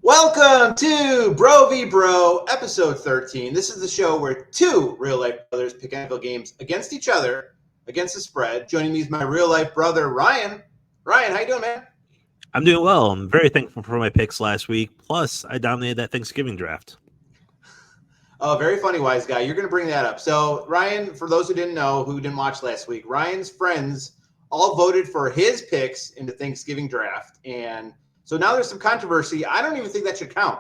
Welcome to Bro v Bro, episode 13. This is the show where two real-life brothers pick NFL games against each other, against the spread. Joining me is my real-life brother, Ryan. Ryan, how you doing, man? I'm doing well. I'm very thankful for my picks last week. Plus, I dominated that Thanksgiving draft. Oh, very funny, wise guy. You're going to bring that up. So, Ryan, for those who didn't know, who didn't watch last week, Ryan's friends all voted for his picks in the Thanksgiving draft. And so now there's some controversy. I don't even think that should count.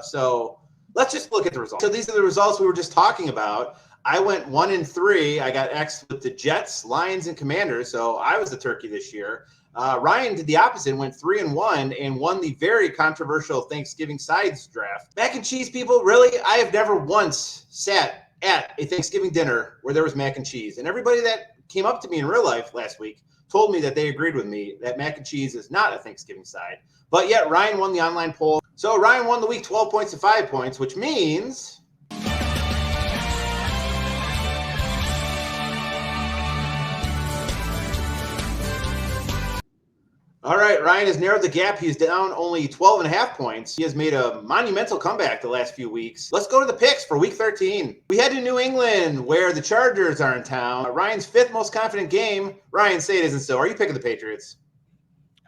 So let's just look at the results. So these are the results we were just talking about. I went 1-3. I got X with the Jets, Lions, and Commanders. So I was the turkey this year. Ryan did the opposite, went 3-1 and won the very controversial Thanksgiving sides draft. Mac and cheese, people, really? I have never once sat at a Thanksgiving dinner where there was mac and cheese. And everybody that came up to me in real life last week told me that they agreed with me that mac and cheese is not a Thanksgiving side. But yet Ryan won the online poll. So Ryan won the week 12 points to 5 points, which means all right, Ryan has narrowed the gap. He's down only 12.5 points. He has made a monumental comeback the last few weeks. Let's go to the picks for week 13. We head to New England, where the Chargers are in town. Ryan's fifth most confident game. Ryan, say it isn't so. Are you picking the Patriots?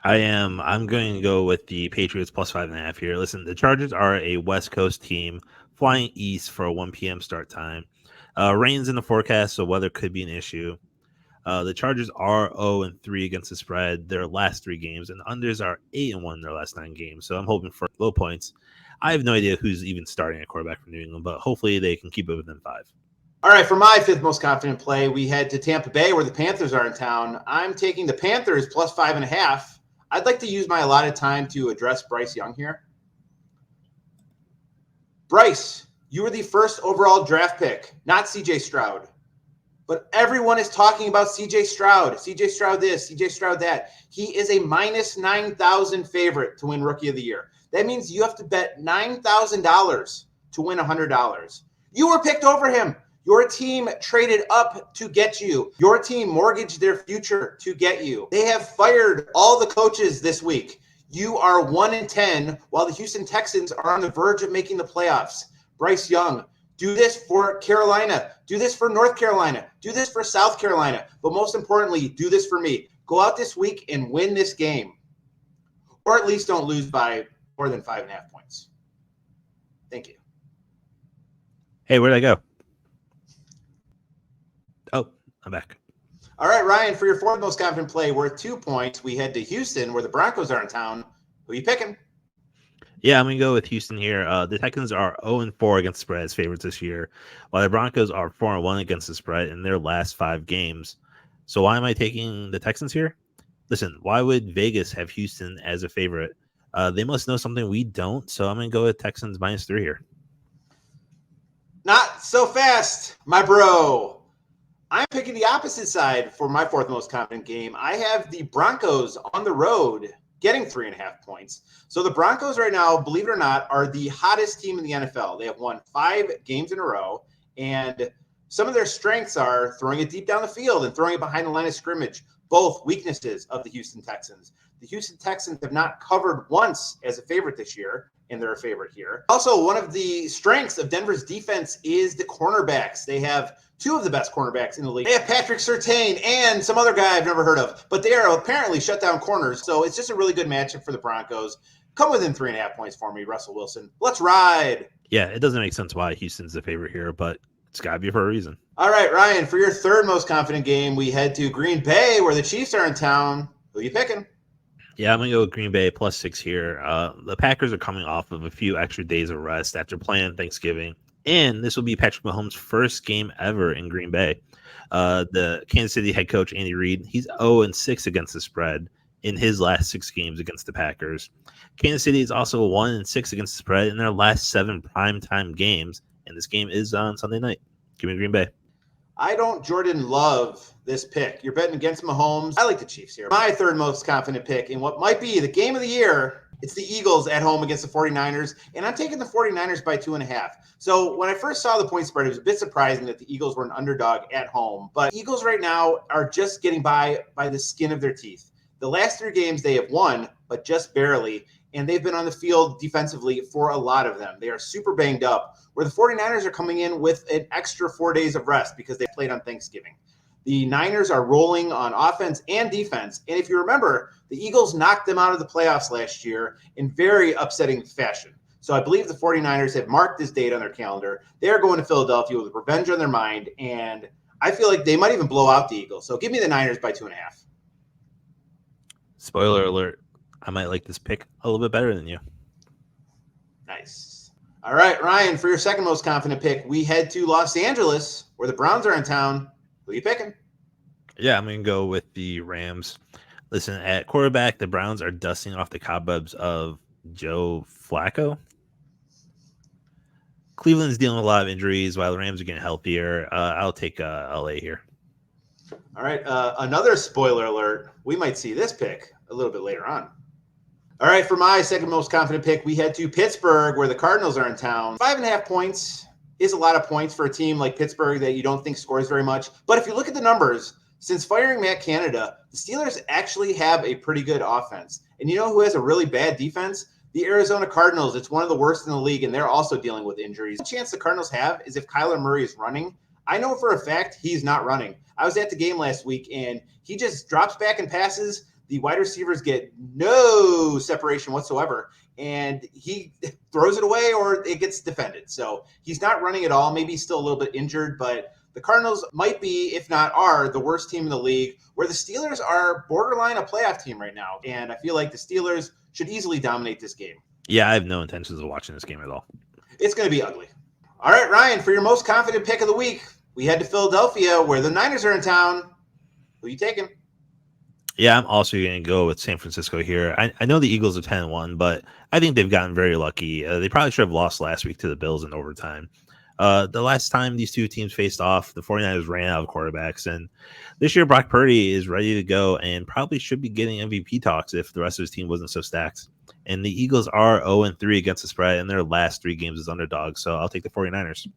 I am. I'm going to go with the Patriots plus 5.5 here. Listen, the Chargers are a West Coast team flying east for a 1 p.m. start time. Rain's in the forecast, so weather could be an issue. The Chargers are 0-3 against the spread their last 3 games, and the unders are 8-1 in their last 9 games. So I'm hoping for low points. I have no idea who's even starting at quarterback for New England, but hopefully they can keep it within 5. All right, for my fifth most confident play, we head to Tampa Bay, where the Panthers are in town. I'm taking the Panthers plus 5.5. I'd like to use my allotted time to address Bryce Young here. Bryce, you were the first overall draft pick, not CJ Stroud. But everyone is talking about CJ Stroud. CJ Stroud this, CJ Stroud that. He is a minus 9,000 favorite to win Rookie of the Year. That means you have to bet $9,000 to win $100. You were picked over him. Your team traded up to get you. Your team mortgaged their future to get you. They have fired all the coaches this week. You are 1-10, while the Houston Texans are on the verge of making the playoffs. Bryce Young, do this for Carolina. Do this for North Carolina. Do this for South Carolina. But most importantly, do this for me. Go out this week and win this game. Or at least don't lose by more than 5.5 points. Thank you. Hey, where'd I go? Oh, I'm back. All right, Ryan, for your fourth most confident play, worth 2 points, we head to Houston, where the Broncos are in town. Who are you picking? Yeah, I'm going to go with Houston here. The Texans are 0-4 against the spread as favorites this year, while the Broncos are 4-1 against the spread in their last 5 games. So why am I taking the Texans here? Listen, why would Vegas have Houston as a favorite? They must know something we don't, so I'm going to go with Texans -3 here. Not so fast, my bro. I'm picking the opposite side for my fourth most confident game. I have the Broncos on the road getting 3.5 points. So the Broncos right now, believe it or not, are the hottest team in the NFL. They have won 5 games in a row, and some of their strengths are throwing it deep down the field and throwing it behind the line of scrimmage, both weaknesses of the Houston Texans. The Houston Texans have not covered once as a favorite this year, and they're a favorite here. Also, one of the strengths of Denver's defense is the cornerbacks. They have 2 of the best cornerbacks in the league. They have Patrick Surtain and some other guy I've never heard of, but they are apparently shut down corners. So it's just a really good matchup for the Broncos. Come within 3.5 points for me, Russell Wilson. Let's ride. Yeah, it doesn't make sense why Houston's the favorite here, but it's got to be for a reason. All right, Ryan, for your third most confident game, we head to Green Bay, where the Chiefs are in town. Who are you picking? Yeah, I'm going to go with Green Bay +6 here. The Packers are coming off of a few extra days of rest after playing Thanksgiving. And this will be Patrick Mahomes' first game ever in Green Bay. The Kansas City head coach, Andy Reid, he's 0-6 against the spread in his last 6 games against the Packers. Kansas City is also 1-6 against the spread in their last 7 primetime games. And this game is on Sunday night. Give me Green Bay. I don't Jordan love this pick. You're betting against Mahomes. I like the Chiefs here. My third most confident pick in what might be the game of the year, it's the Eagles at home against the 49ers, and I'm taking the 49ers by 2.5. So when I first saw the point spread, it was a bit surprising that the Eagles were an underdog at home. But Eagles right now are just getting by the skin of their teeth. The last 3 games they have won, but just barely. and they've been on the field defensively for a lot of them. They are super banged up, where the 49ers are coming in with an extra 4 days of rest because they played on Thanksgiving. The Niners are rolling on offense and defense. And if you remember, the Eagles knocked them out of the playoffs last year in very upsetting fashion. So I believe the 49ers have marked this date on their calendar. They are going to Philadelphia with revenge on their mind, and I feel like they might even blow out the Eagles. So give me the Niners by 2.5. Spoiler alert, I might like this pick a little bit better than you. Nice. All right, Ryan, for your second most confident pick, we head to Los Angeles, where the Browns are in town. Who are you picking? Yeah, I'm going to go with the Rams. Listen, at quarterback, the Browns are dusting off the cobwebs of Joe Flacco. Cleveland's dealing with a lot of injuries while the Rams are getting healthier. I'll take LA here. All right, another spoiler alert. We might see this pick a little bit later on. All right, for my second most confident pick, we head to Pittsburgh, where the Cardinals are in town. 5.5 points is a lot of points for a team like Pittsburgh that you don't think scores very much. But if you look at the numbers, since firing Matt Canada, the Steelers actually have a pretty good offense. And you know who has a really bad defense? The Arizona Cardinals. It's one of the worst in the league, and they're also dealing with injuries. The chance the Cardinals have is if Kyler Murray is running. I know for a fact he's not running. I was at the game last week, and he just drops back and passes. The wide receivers get no separation whatsoever, and he throws it away or it gets defended. So he's not running at all. Maybe he's still a little bit injured, but the Cardinals might be, if not are, the worst team in the league, where the Steelers are borderline a playoff team right now. And I feel like the Steelers should easily dominate this game. Yeah, I have no intentions of watching this game at all. It's going to be ugly. All right, Ryan, for your most confident pick of the week, we head to Philadelphia, where the Niners are in town. Who are you taking? Yeah, I'm also going to go with San Francisco here. I know the Eagles are 10-1, but I think they've gotten very lucky. They probably should have lost last week to the Bills in overtime. The last time these two teams faced off, the 49ers ran out of quarterbacks. And this year, Brock Purdy is ready to go and probably should be getting MVP talks if the rest of his team wasn't so stacked. And the Eagles are 0-3 against the spread, and their last 3 games as underdogs. So I'll take the 49ers.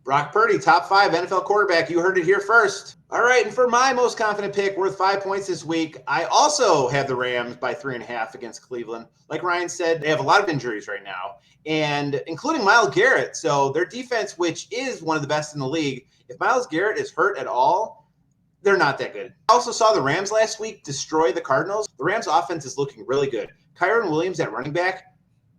Brock Purdy, top 5 NFL quarterback. You heard it here first. All right, and for my most confident pick, worth 5 points this week, I also have the Rams by 3.5 against Cleveland. Like Ryan said, they have a lot of injuries right now, and including Myles Garrett. So their defense, which is one of the best in the league, if Myles Garrett is hurt at all, they're not that good. I also saw the Rams last week destroy the Cardinals. The Rams offense is looking really good. Kyron Williams at running back,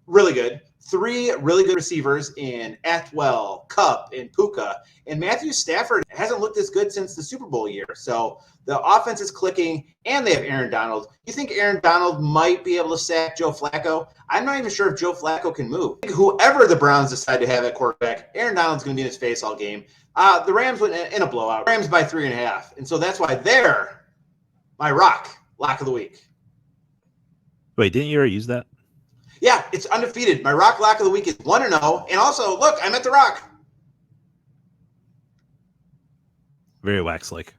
really good. 3 really good receivers in Atwell, Kupp, and Puka. And Matthew Stafford hasn't looked as good since the Super Bowl year. So the offense is clicking, and they have Aaron Donald. You think Aaron Donald might be able to sack Joe Flacco? I'm not even sure if Joe Flacco can move. Whoever the Browns decide to have at quarterback, Aaron Donald's going to be in his face all game. The Rams went in a blowout. Rams by 3.5. And so that's why they're my lock of the week. Wait, didn't you already use that? Yeah, it's undefeated. My lock of the week is 1-0. And also, look, I'm at the Rock. Very wax-like.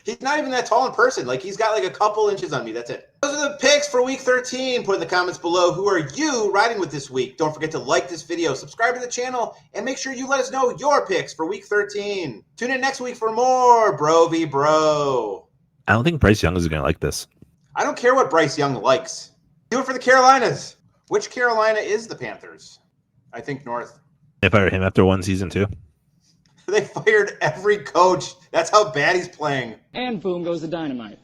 He's not even that tall in person. Like, he's got like a couple inches on me. That's it. Those are the picks for week 13. Put in the comments below, who are you riding with this week? Don't forget to like this video, subscribe to the channel, and make sure you let us know your picks for week 13. Tune in next week for more Bro v Bro. I don't think Bryce Young is going to like this. I don't care what Bryce Young likes. Do it for the Carolinas. Which Carolina is the Panthers? I think North. They fired him after 1 season too. They fired every coach. That's how bad he's playing. And boom goes the dynamite.